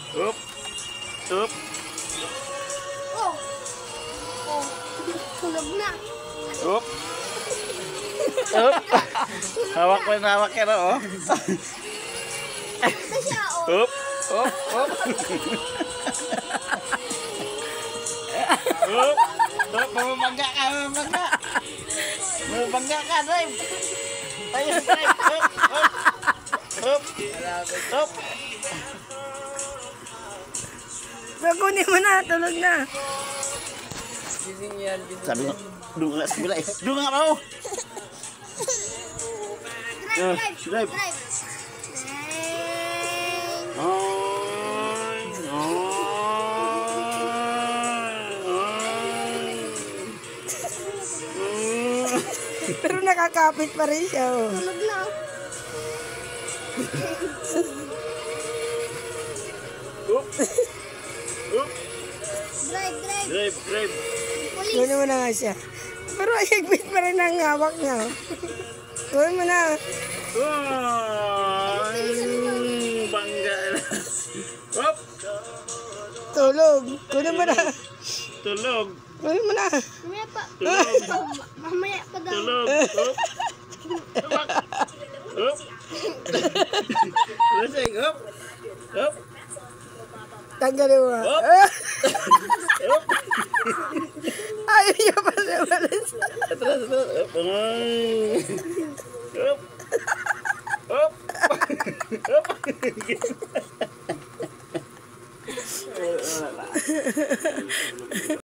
Up. Up. Oh. Oh. Tulog na. Up. Up. Hawak mo na, hawak ka na, oh. Ito siya, oh. Up. Up. Up. Up. Up. Mamabangga ka, mamabangga. Mamabangga ka, drive. Tayo, drive. Up. Up. Up. Up. Kunin mo na, tulog na. Sabi ko, doon nga sa bila eh. Doon nga ako. Drive. Drive. Drive. Pero nakakapit pa rin siya. Oh. Tulog na. Up. Up. Drive. Drive, drive. Police. Kunin mo na nga siya. Pero ayagpit pa rin ang hawak niya. Oh. Kunin mo na. Bangga na. Up. Tulog. Kunin mo na. Tulog. Kunin mo na. Mamaya pa. Tulog. Mamaya pa daw. Tulog. Up. Up. Up. Lasing. Up. Up. Tanggalin mo. Up. Up. Ayaw niya pa siya malis. Atras, atras. Up. Up. Up. Up.